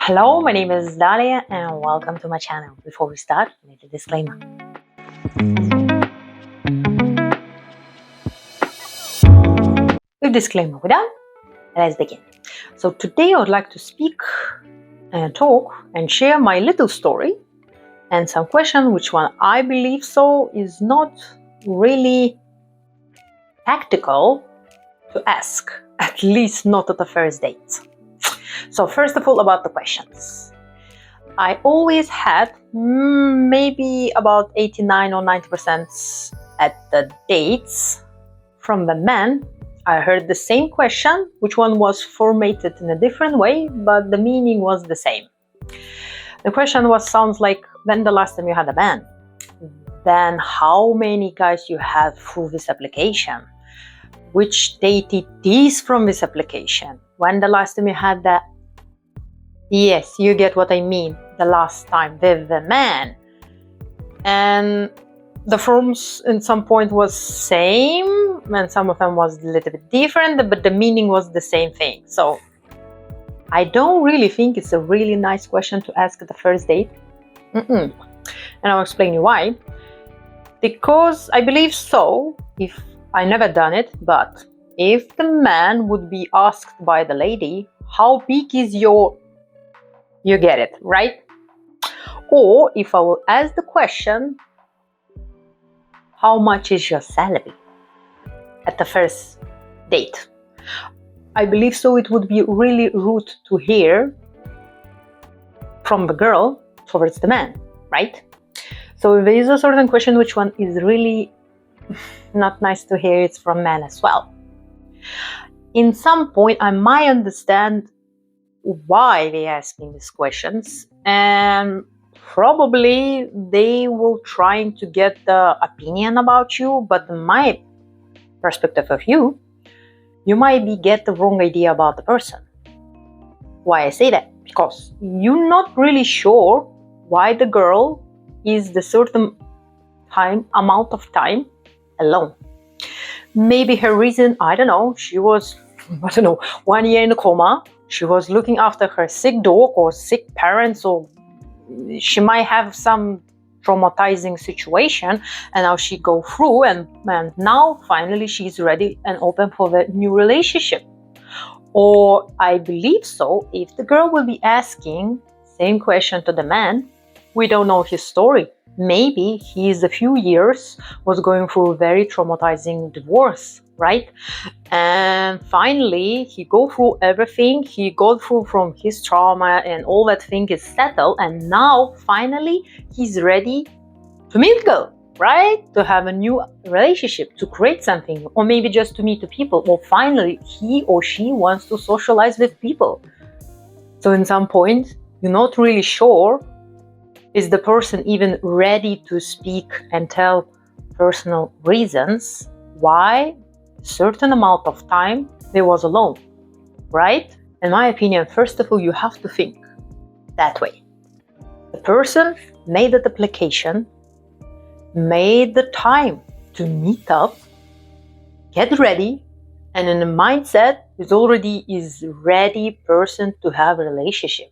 Hello, my name is Dalia and welcome to my channel. Before we start, I need a disclaimer. With disclaimer we're done, let's begin. So today I would like to speak and talk and share my little story and some question which one I believe so is not really tactical to ask, at least not at the first date. So first of all, about the questions. I always had maybe about 89 or 90% at the dates from the men. I heard the same question, which one was formatted in a different way, but the meaning was the same. The question sounds like, when the last time you had a man? Then how many guys you had through this application? Which date it is from this application? When the last time you had that? Yes, you get what I mean. The last time with the man. And the forms at some point was same, and some of them was a little bit different, but the meaning was the same thing. So I don't really think it's a really nice question to ask at the first date. And I'll explain you why. Because I believe so, if I never done it, but if the man would be asked by the lady, how big is your... You get it, right? Or if I will ask the question, how much is your salary at the first date? I believe so it would be really rude to hear from the girl towards the man, right? So if there is a certain question which one is really not nice to hear, it's from men as well. In some point I might understand why they're asking these questions, and probably they will trying to get the opinion about you, but in my perspective of you might be get the wrong idea about the person. Why I say that? Because you're not really sure why the girl is the certain amount of time alone. Maybe her reason, I don't know, she was 1 year in a coma. She was looking after her sick dog or sick parents, or she might have some traumatizing situation, and now she go through and now finally she's ready and open for the new relationship. Or I believe so, if the girl will be asking same question to the man, we don't know his story. Maybe he is a few years was going through a very traumatizing divorce, right? And finally he go through everything he got through from his trauma, and all that thing is settled, and now finally he's ready to mingle, right? To have a new relationship, to create something, or maybe just to meet the people, or finally he or she wants to socialize with people. So in some point you're not really sure, is the person even ready to speak and tell personal reasons why a certain amount of time they was alone, right? In my opinion, first of all, you have to think that way. The person made that application, made the time to meet up, get ready, and in the mindset is already is ready person to have a relationship.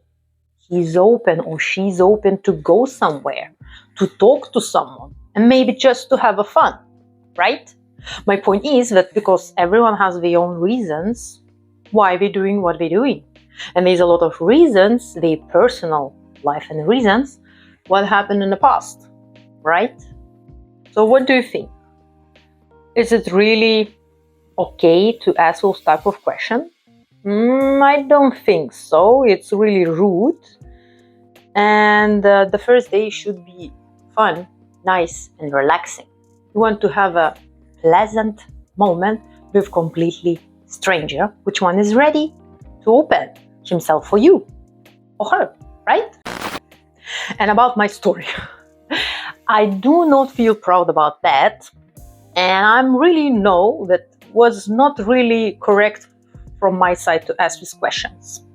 He's open or she's open to go somewhere, to talk to someone, and maybe just to have a fun, right? My point is that because everyone has their own reasons why they're doing what they're doing. And there's a lot of reasons, their personal life and reasons, what happened in the past, right? So what do you think? Is it really okay to ask those type of questions? I don't think so. It's really rude. And the first day should be fun, nice and relaxing. You want to have a pleasant moment with completely stranger, which one is ready to open himself for you or her, right? And about my story, I do not feel proud about that, and I'm really know that was not really correct from my side to ask these questions.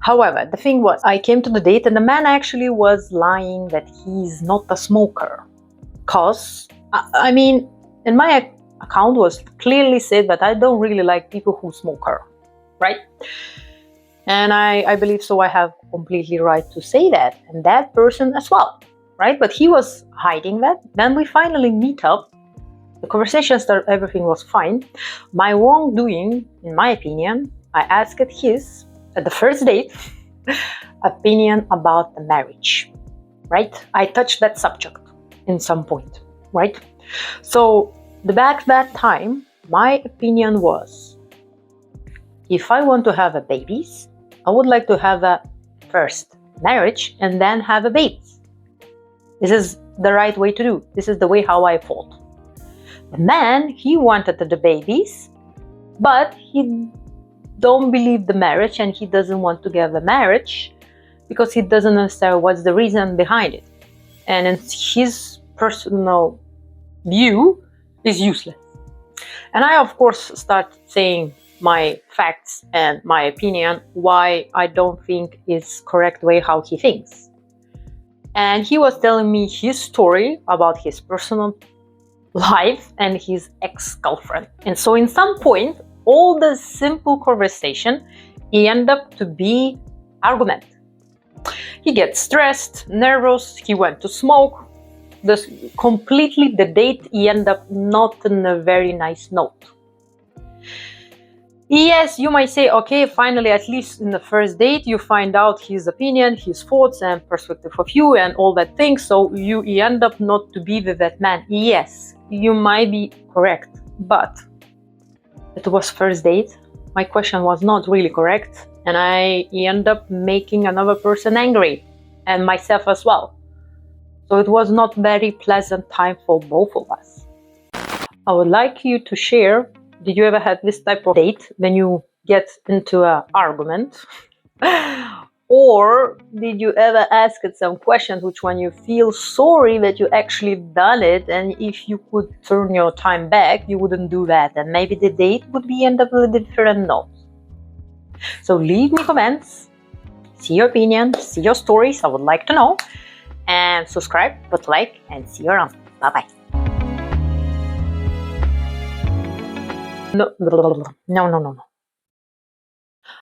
However, the thing was, I came to the date and the man actually was lying that he's not a smoker. Because, I mean, in my account was clearly said that I don't really like people who smoke, right? And I believe so. I have completely right to say that, and that person as well, right? But he was hiding that. Then we finally meet up. The conversation started, everything was fine. My wrongdoing, in my opinion, I asked his, at the first date, opinion about the marriage, right? I touched that subject in some point, right? So back that time, my opinion was, if I want to have a babies, I would like to have a first marriage and then have a babies. This is the right way to do. This is the way how I thought. The man, he wanted the babies, but he don't believe the marriage and he doesn't want to have a marriage because he doesn't understand what's the reason behind it. And in his personal view is useless. And I, of course, start saying my facts and my opinion, why I don't think it's correct way how he thinks. And he was telling me his story about his personal life and his ex-girlfriend. And so in some point, all the simple conversation, he ended up to be argument. He gets stressed, nervous, he went to smoke. Completely the date, he ended up not in a very nice note. Yes, you might say, okay, finally, at least in the first date, you find out his opinion, his thoughts and perspective of you and all that thing. So you end up not to be with that man. Yes, you might be correct, but it was first date. My question was not really correct. And I end up making another person angry and myself as well. So it was not very pleasant time for both of us. I would like you to share, did you ever have this type of date when you get into an argument? Or did you ever ask it some questions which when you feel sorry that you actually done it, and if you could turn your time back, you wouldn't do that, and maybe the date would be end up with a different note. So leave me comments, see your opinion, see your stories, I would like to know, and subscribe, put like, and see you around. Bye-bye. No.